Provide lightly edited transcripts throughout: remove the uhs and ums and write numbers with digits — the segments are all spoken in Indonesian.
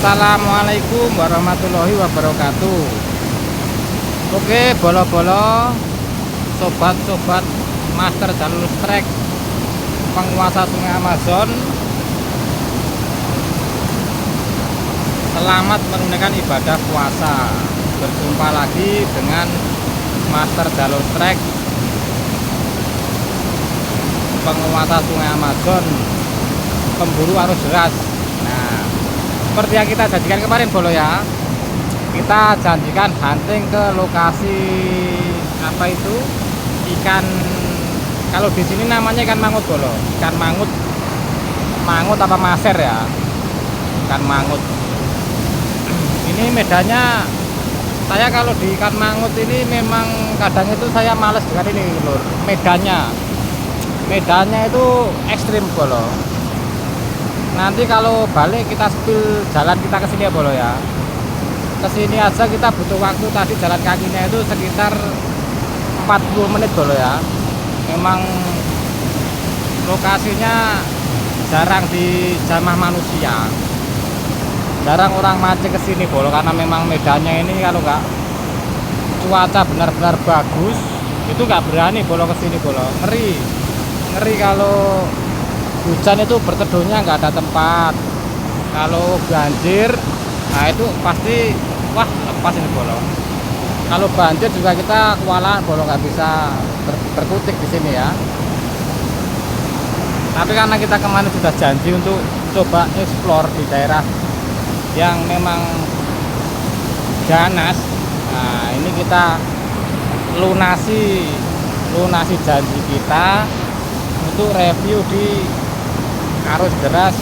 Assalamualaikum warahmatullahi wabarakatuh. Oke, bolo-bolo, sobat-sobat master jalur trek penguasa Sungai Amazon, selamat menunaikan ibadah puasa. Berjumpa lagi dengan master jalur trek penguasa Sungai Amazon, pemburu arus deras. Nah, seperti yang kita janjikan kemarin bolo ya, kita janjikan hunting ke lokasi apa itu ikan, kalau di sini namanya ikan mangut bolo, ikan mangut, mangut apa maser ya, ikan mangut. Ini medannya, saya kalau di ikan mangut ini memang kadang itu saya males dengan ini lur, medannya itu ekstrim bolo. Nanti kalau balik kita spill jalan kita ke sini ya bolo ya. Ke sini aja kita butuh waktu tadi jalan kakinya itu sekitar 40 menit bolo ya. Memang lokasinya jarang dijamah manusia. Jarang orang mancing ke sini bolo, karena memang medannya ini kalau nggak cuaca benar-benar bagus itu nggak berani bolo ke sini bolo. Ngeri kalau hujan itu berteduhnya nggak ada tempat. Kalau banjir, nah itu pasti wah lepas ini bolo. Kalau banjir juga kita kewalahan bolo, nggak bisa berkutik di sini ya. Tapi karena kita kemarin sudah janji untuk coba explore di daerah yang memang ganas, nah ini kita lunasi janji kita untuk review di arus deras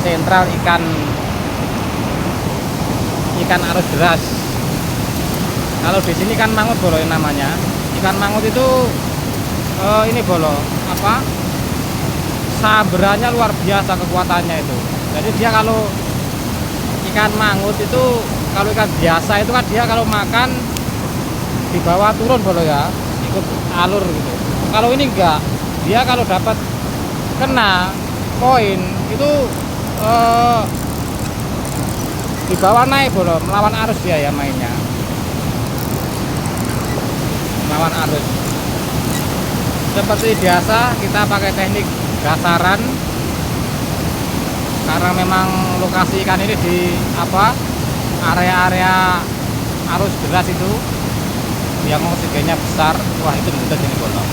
sentral ikan arus deras. Kalau di sini ikan mangut bolo yang namanya. Ikan mangut itu ini bolo apa? Samberannya luar biasa kekuatannya itu. Jadi dia kalau ikan mangut itu, kalau ikan biasa itu kan dia kalau makan di bawah turun bolo ya, ikut alur gitu. Kalau ini enggak, dia kalau dapat kena koin itu di bawah naik bolo, melawan arus dia ya mainnya, melawan arus. Seperti biasa kita pakai teknik dasaran, karena memang lokasi ikan ini di apa area-area arus deras itu yang oksigennya besar. Wah itu di sini bolo.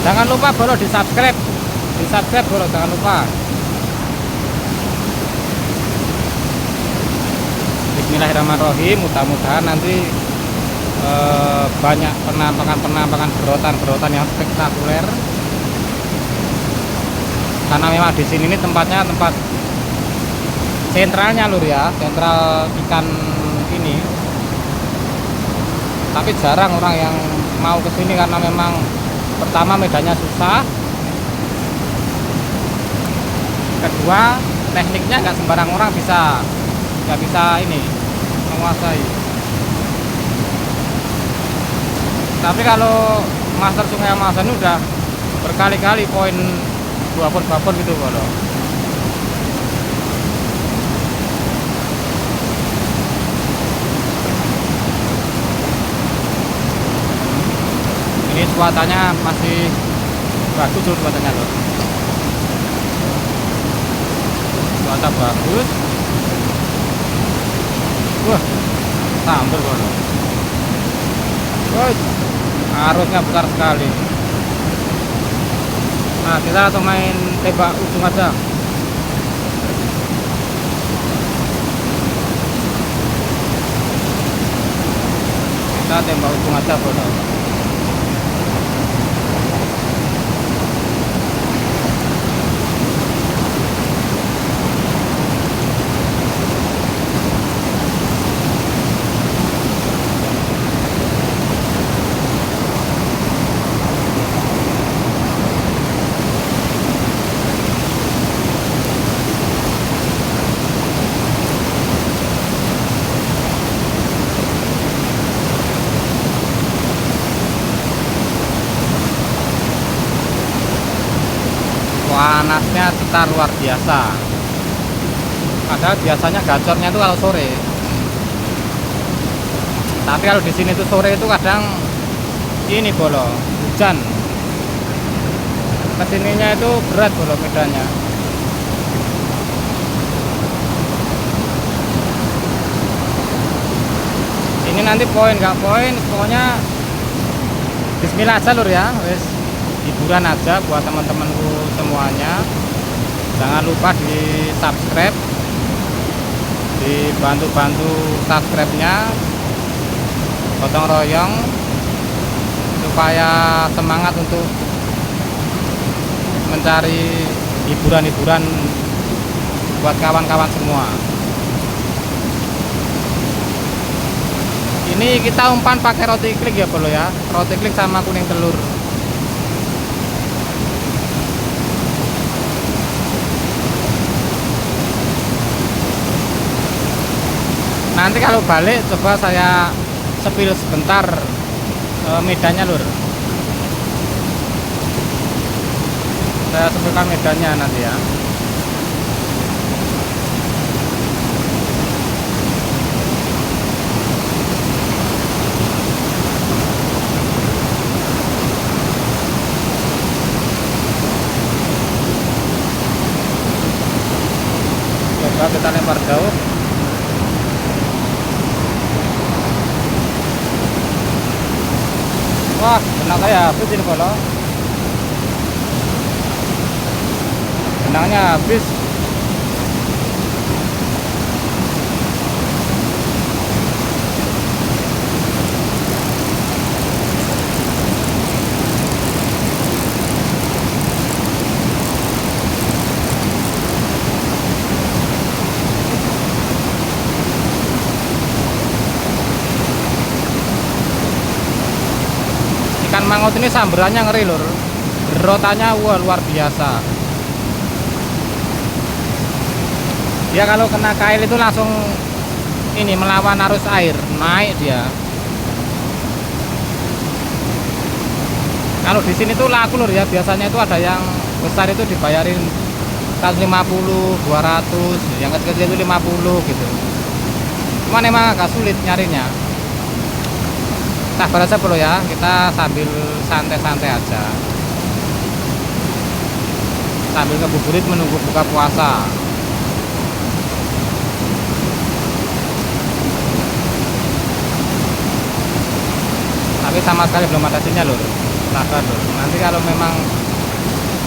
Jangan lupa bolo di subscribe bolo, jangan lupa. Bismillahirrahmanirrahim. Mudah-mudahan nanti banyak penampakan berotan yang spektakuler. Karena memang di sini ini tempatnya tempat sentralnya lur ya, sentral ikan ini. Tapi jarang orang yang mau ke sini karena memang pertama medannya susah, kedua tekniknya nggak sembarang orang nggak bisa ini menguasai. Tapi kalau master Sungai Amazon udah berkali-kali poin babon gitu bolo. Ini cuacanya masih bagus loh, cuacanya loh. Cuaca bagus. Wah, sambil bolo. Wah, arusnya besar sekali. Nah, kita langsung main tembak ujung aja. Kita tembak ujung aja bolo. panasnya cetar luar biasa. Padahal biasanya gacornya itu kalau sore. Tapi kalau di sini tuh sore itu kadang ini bolo hujan. Kesininya itu berat bolo medannya. Ini nanti poin nggak poin, pokoknya Bismillah aja lur ya, wes hiburan aja buat teman-temanku semuanya. Jangan lupa di subscribe, dibantu-bantu subscribe-nya, gotong royong supaya semangat untuk mencari hiburan-hiburan buat kawan-kawan semua. Ini kita umpan pakai roti klik ya bro ya, roti klik sama kuning telur. Nanti kalau balik coba saya sepil sebentar medannya lur. Saya sepilkan medannya nanti ya. Coba kita lempar jauh. Wah, benang saya habis ini bolo. Benangnya habis. Ikan mangut ini samberannya ngeri lur, berotannya wah luar biasa. Dia kalau kena kail itu langsung ini melawan arus air, naik dia. Kalau di sini tuh laku lur ya, biasanya itu ada yang besar itu dibayarin 150, 200, yang kecil-kecil itu 50 gitu. Cuman emang agak sulit nyarinya. Sabar aja bro ya, kita sambil santai-santai aja, sambil ngebuburit menunggu buka puasa. Tapi sama sekali belum ada sinyal lur, sabar lur. Nanti kalau memang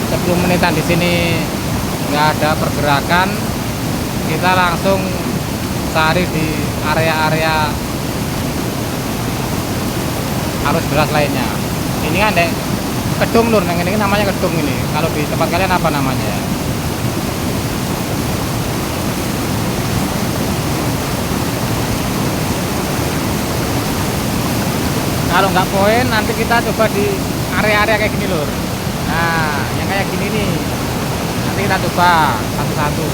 10 menitan di sini nggak ada pergerakan, kita langsung cari di area-area arus deras lainnya. Ini kan dek kedung lur, yang ini namanya kedung ini. Kalau di tempat kalian apa namanya? Kalau nggak poin nanti kita coba di area-area kayak gini lur. Nah, yang kayak gini nih. Nanti kita coba satu-satu.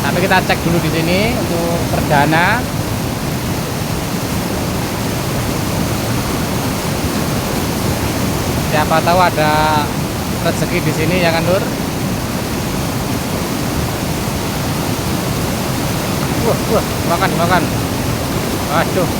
Tapi kita cek dulu di sini untuk perdana. Siapa tahu ada rezeki di sini ya kan lur. Wah, makan. Waduh.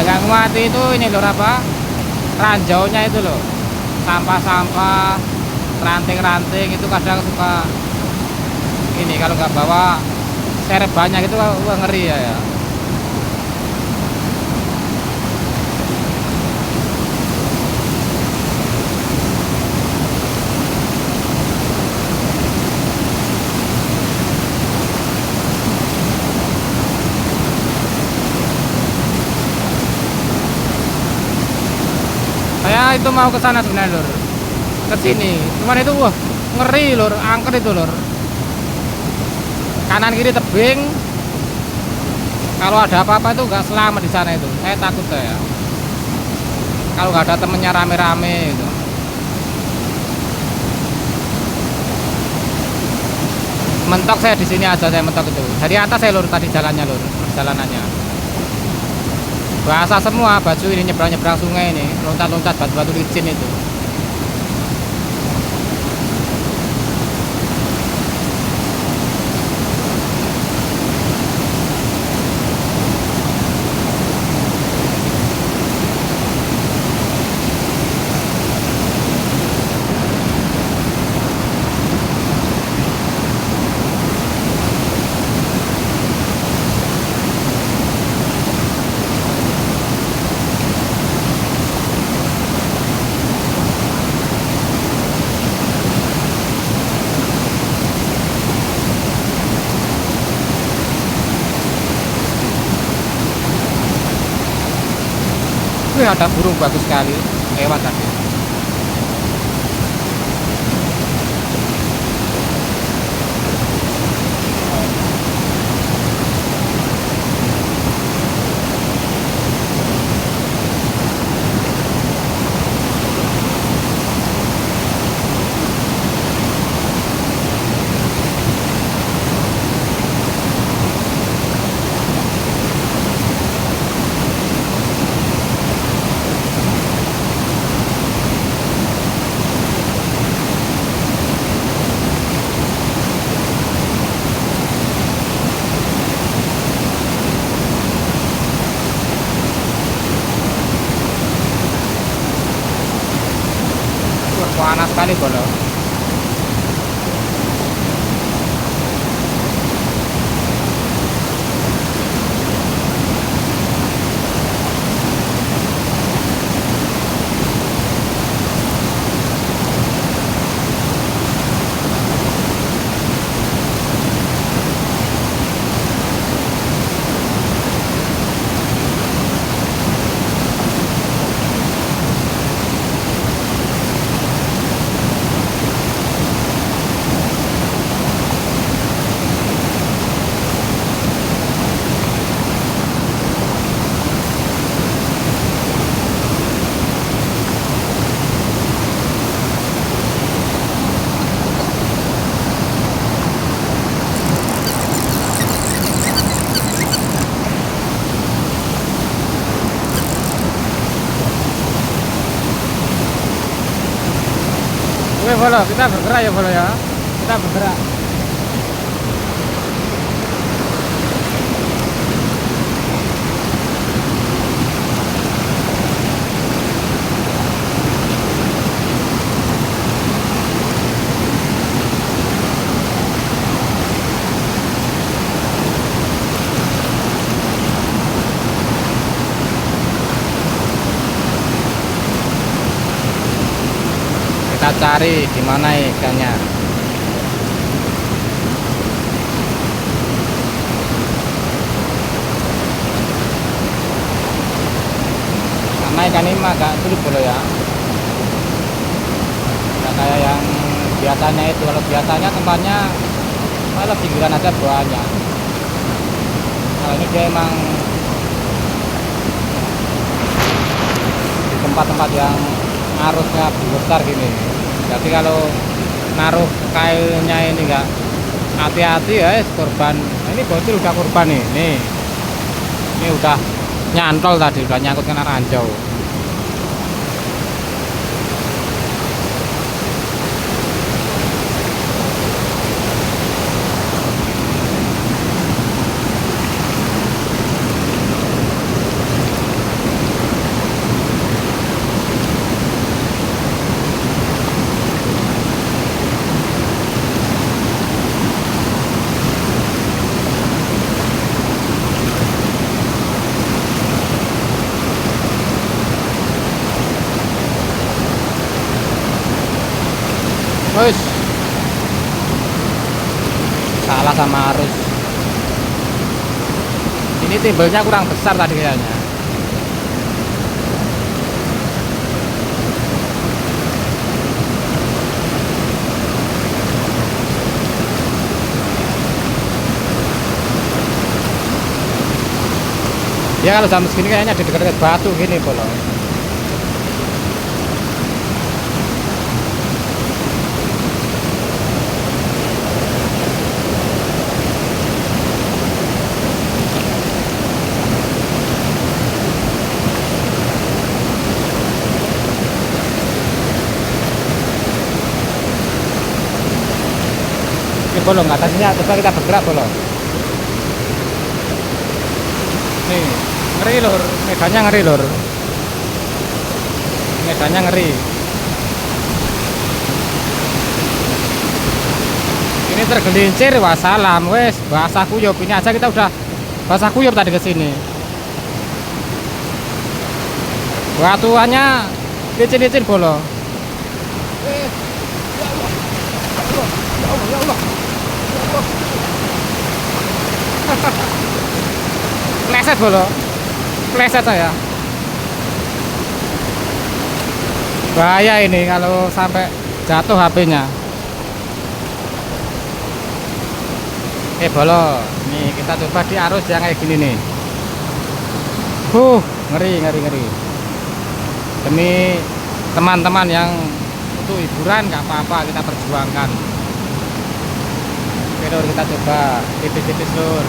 Yang mati itu ini lho apa, ranjaunya itu loh, sampah-sampah, ranting-ranting itu kadang suka ini kalau nggak bawa serep banyak itu wah ngeri ya. itu mau ke sana sebenarnya lur, ke sini. Cuman itu wah ngeri lur, angker itu lur. Kanan kiri tebing. Kalau ada apa-apa itu nggak selamat di sana itu. Saya takut ya. Kalau nggak ada temennya rame-rame itu. Mentok saya di sini aja, saya mentok itu. Dari atas saya lur tadi jalannya lur, perjalanannya. Basah semua baju ini, nyebrang-nyebrang sungai ini, loncat-loncat batu-batu licin itu. Wih, ada burung bagus sekali lewat tadi. Wah, panas sekali bolo. Oke bolo, kita bergerak ya bolo ya. Kita bergerak. Kita cari di mana ikannya. Karena ikan ini agak sulit bolo ya. Nggak kayak yang biasanya itu. Kalau biasanya tempatnya malah pinggiran aja banyak. Kalau ini dia emang di tempat-tempat yang arusnya besar gini. Jadi kalau naruh kailnya ini enggak hati-hati ya korban. Nah, ini bocil udah korban nih. Ini udah nyantol tadi, udah nyangkut kena ranjau. Wes, salah sama arus. Ini timbelnya kurang besar tadi kayaknya. Ya kalau jam segini kayaknya di dekat-dekat batu gini bolo. Ini bolo nggak atasnya, coba kita bergerak bolo. Nih, ngeri lur, medannya ngeri lur. Medannya ngeri. Ini tergelincir, wassalam, wes basah kuyup. Ini aja kita udah basah kuyup tadi ke sini. Batuannya licin-licin bolo. Ya Allah, ya Allah. Pleset bolo, pleset saya. Bahaya ini kalau sampai jatuh HP-nya. Bolo, nih kita coba di arus yang kayak gini nih. Ngeri, ngeri, ngeri. Demi teman-teman yang untuk hiburan nggak apa-apa, kita perjuangkan. Oke lur, kita coba tipis-tipis lur.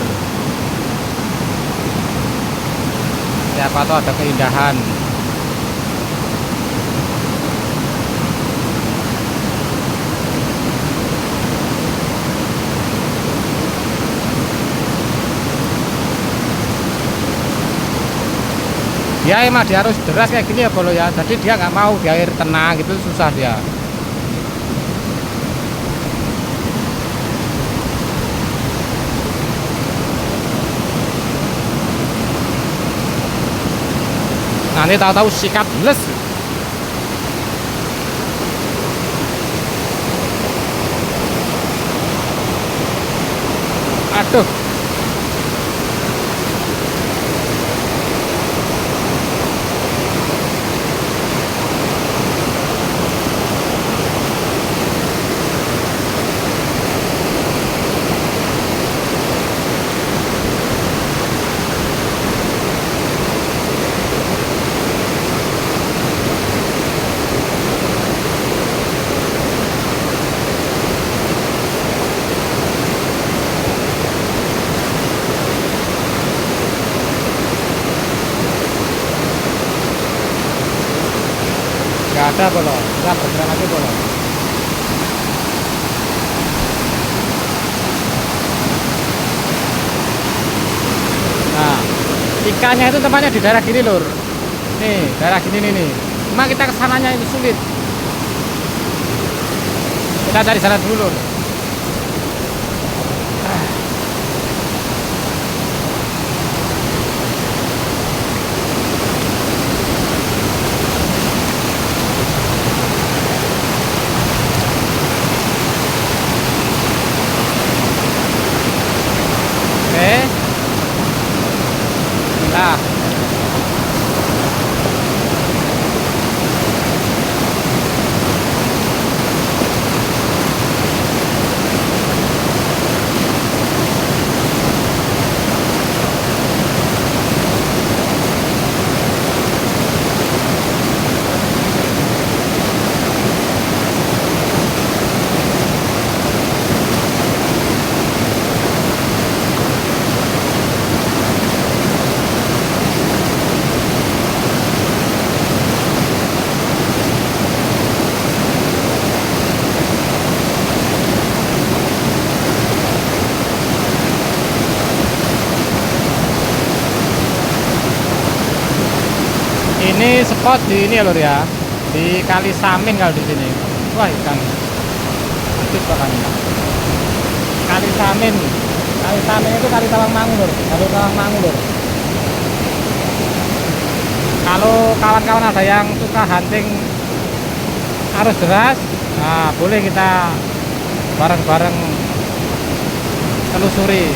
Siapa tahu ada keindahan. Ya emang dia harus deras kayak gini ya bolo ya. Jadi dia nggak mau di air tenang gitu, susah dia. Nanti tahu-tahu sikat les. Aduh. Gak ada bolo, kita bergerak lagi bolo. Nah, ikannya itu tempatnya di daerah gini lur. Nih, daerah gini nih. Cuma kita kesananya itu sulit. Kita cari jalan dulu lur. Nah, ini spot di ini ya lur ya, di Kali Samin kalau di sini. Wah ikan aktif banget. Kali Samin, Kali Samin itu Kali Tawangmangu lur, Kali Tawangmangu lur. Kalau kawan-kawan ada yang suka hunting arus deras, nah boleh kita bareng-bareng telusuri.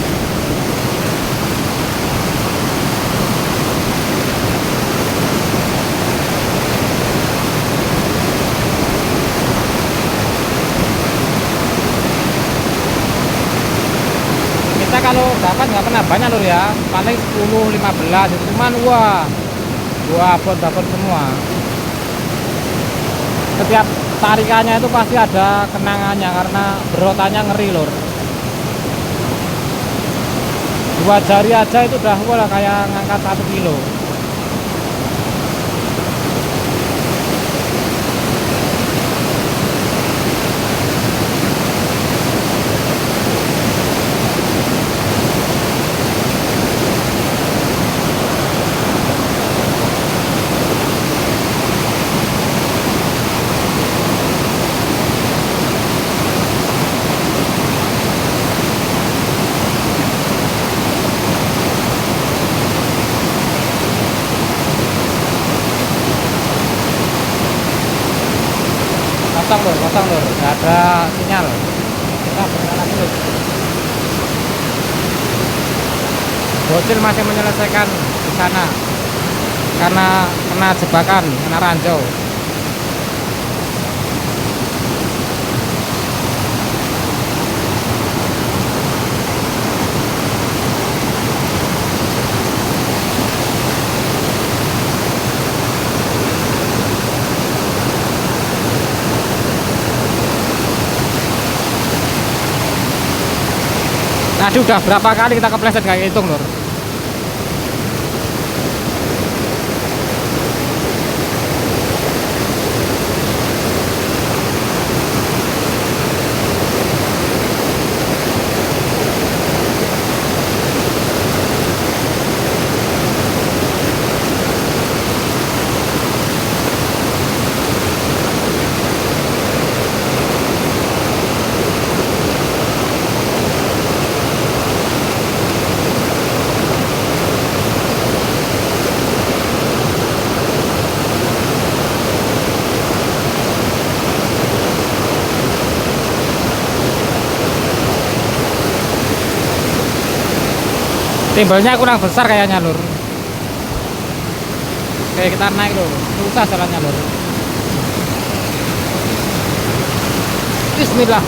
Kita kalau dapat nggak pernah banyak lur ya, paling 10 15 itu, cuman wah gua abot semua. Setiap tarikannya itu pasti ada kenangannya karena berotannya ngeri lur. Dua jari aja itu udah wah kayak ngangkat 1 kilo. Kosong lur, nggak ada sinyal. Kita berjalan lagi lur. Bocil masih menyelesaikan di sana karena kena jebakan, kena ranjau. Tadi udah berapa kali kita kepleset kayak hitung lur. Timbelnya kurang besar kayaknya lur. Oke kita naik lur, susah jalannya lur. Bismillah.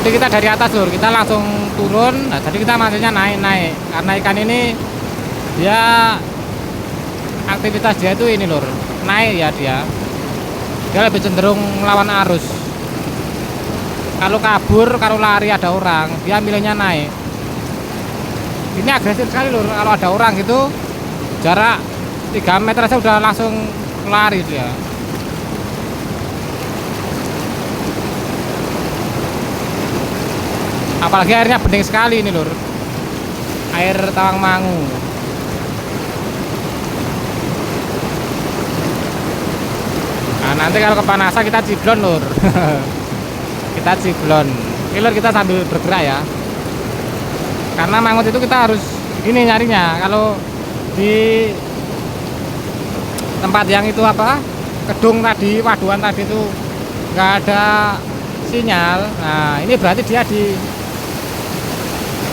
Tadi kita dari atas lur, kita langsung turun. Nah, tadi kita maksudnya naik karena ikan ini dia aktivitas dia itu ini lur, naik ya dia lebih cenderung melawan arus. Kalau kabur, kalau lari ada orang, dia milihnya naik. Ini agresif sekali lur, kalau ada orang gitu jarak 3 meter aja udah langsung lari dia. Apalagi airnya bening sekali ini lur, air Tawangmangu. Nah nanti kalau kepanasan kita ciblon lur. Kita ciblon ini lur, kita sambil bergerak ya, karena mangut itu kita harus ini nyarinya. Kalau di tempat yang itu apa, kedung tadi, waduan tadi itu nggak ada sinyal. Nah ini berarti dia di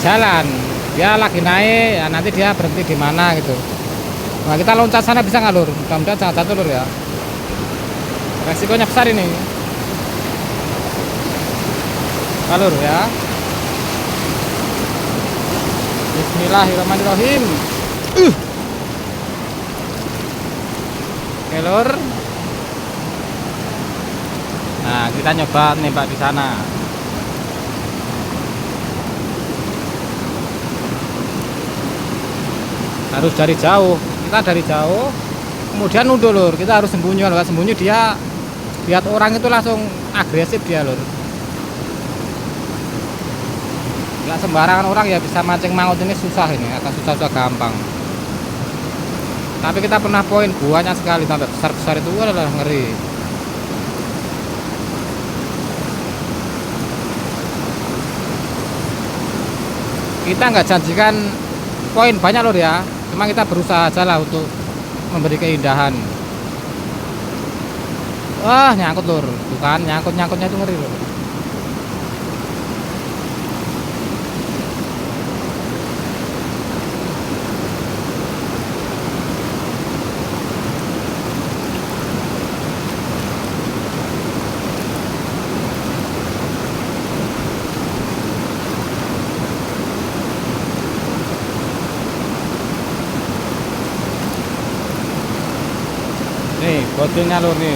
jalan, dia lagi naik ya, nanti dia berhenti di mana gitu. Nah kita loncat sana bisa nggak lur? Mudah-mudahan jangan jatuh lur ya, resikonya besar ini. Lur ya, Bismillahirrahmanirrahim. Oke lur, nah kita nyoba nembak di sana. Harus dari jauh, kita dari jauh kemudian nunduk lur, kita harus sembunyi. Kalau nggak sembunyi dia lihat orang itu langsung agresif dia lur. Nggak sembarangan orang ya bisa mancing mangut ini, susah ini, akan susah gampang. Tapi kita pernah poin buahnya sekali sampai besar-besar itu adalah ngeri. Kita nggak janjikan poin banyak lur ya, cuma kita berusaha aja lah untuk memberi keindahan. Wah nyangkut lur, bukan nyangkutnya itu ngeri lur. Nih bodinya lur nih,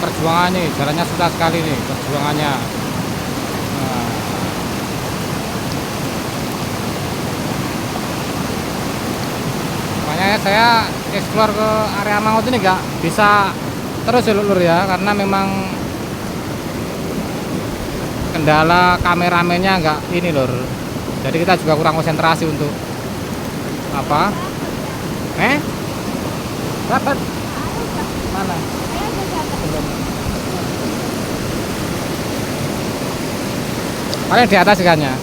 perjuangannya jalannya susah sekali nih perjuangannya. Nah, makanya saya explore ke area Mangut ini nggak bisa terus ya lur ya, karena memang kendala kameramennya nggak ini lur, jadi kita juga kurang konsentrasi untuk apa dapat mana belum, paling di atas ikannya.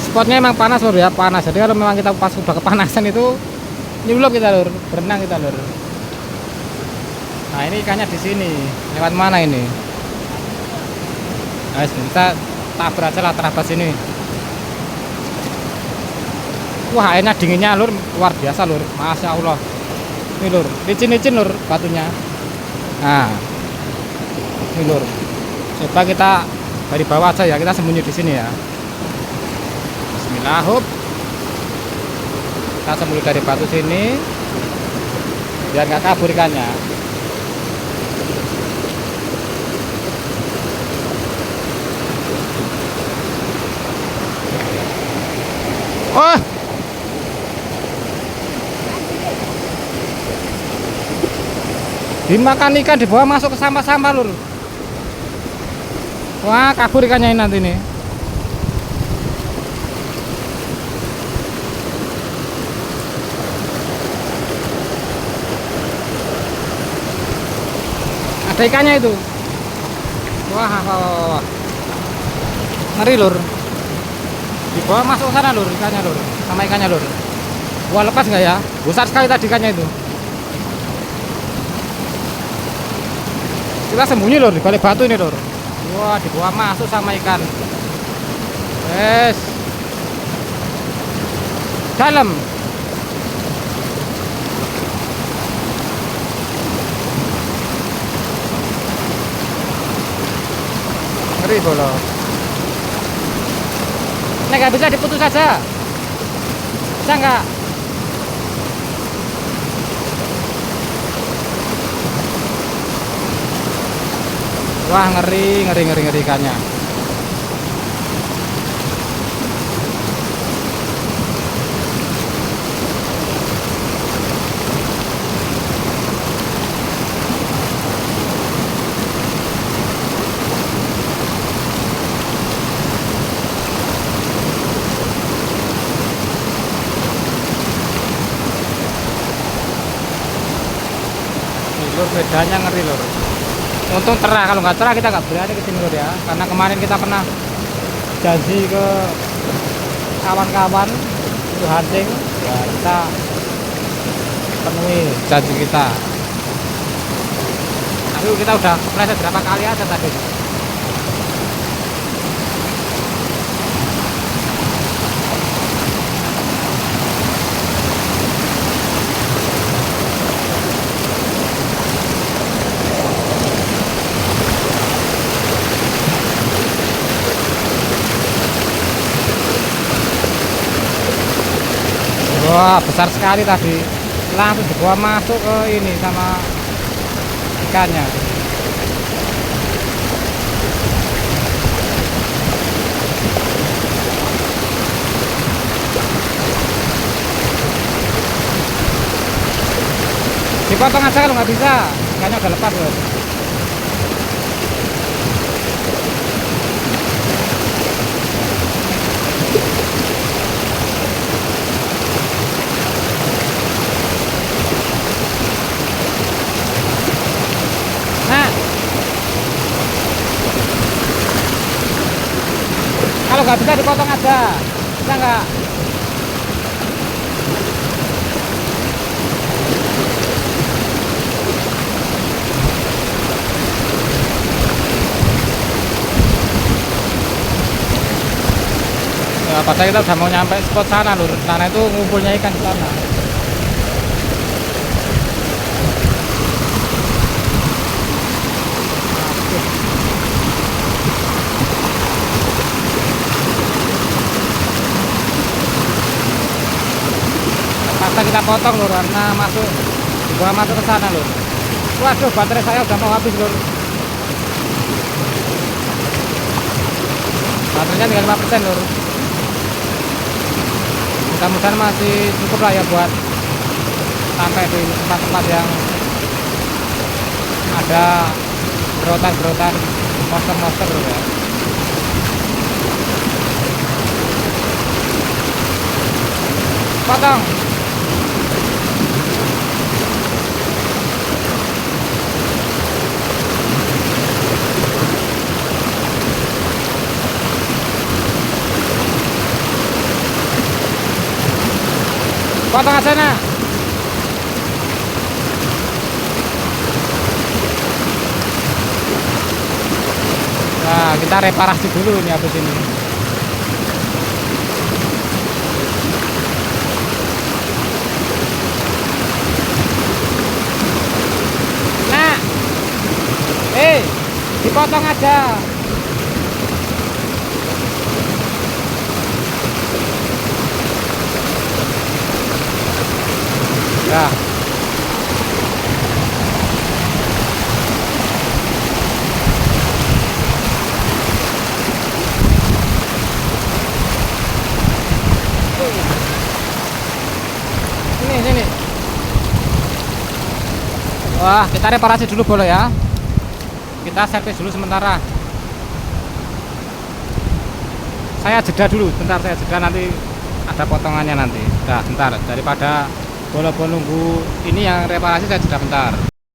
Spotnya emang panas lur ya, panas. Jadi kalau memang kita pas udah kepanasan itu nyulup kita lur, berenang kita lur. Nah ini ikannya di sini, lewat mana ini? Nah, kita tabrak aja lah terabas ini. Wah airnya dinginnya lur, luar biasa lur, masya Allah. Ini lur, licin-licin lur batunya. Nah ini lur, coba kita dari bawah aja ya, kita sembunyi di sini ya. Bismillah, hop. Kita sembunyi dari batu sini biar nggak kabur ikannya. Oh, dimakan ikan dibawa masuk ke sampah-sampah lur. Wah kabur ikannya ini nanti nih. Ada ikannya itu. Wah, wah, wah. Ngeri lur. Dibawa masuk ke sana lur ikannya lur, sama ikannya lur. Wah lepas nggak ya? Besar sekali tadi ikannya itu. Kita sembunyi lur di balik batu ini lur. Wah dibawa masuk sama ikan. Yes. Dalam. Ngeri bolo. Ini nggak bisa diputus saja. Bisa nggak? Wah ngeri ikannya. Lur bedanya ngeri lur. Untung cerah, kalau nggak cerah kita nggak berani ke sini lur ya, karena kemarin kita pernah janji ke kawan-kawan untuk hunting ya, kita penuhi janji kita. Tapi kita udah kepleset berapa kali aja tadi. Wah besar sekali tadi, langsung dibawa masuk ke ini sama ikannya. Dipotong aja kalau nggak bisa, ikannya udah lepas loh. nggak bisa dipotong aja, bisa nggak? Ya, padahal kita udah mau nyampe spot sana lur. Sana itu ngumpulnya ikan di sana. Terpaksa kita potong lur karena dibawa masuk ke sana lur. Waduh, baterai saya udah mau habis lur. Baterainya tinggal 5% lur. Mudah-mudahan masih cukup lah ya buat sampai di tempat-tempat yang ada berotan-berotan monster-monster ya. Potong. Potong aja nah. Nah, kita reparasi dulu ini habis ini. Nah, dipotong aja. Nah, sini. Wah, kita reparasi dulu boleh ya. Kita servis dulu sementara. Saya jeda dulu, bentar saya jeda nanti ada potongannya nanti. Nah, bentar daripada bolo-bolo nunggu ini yang reparasi saya jeda bentar.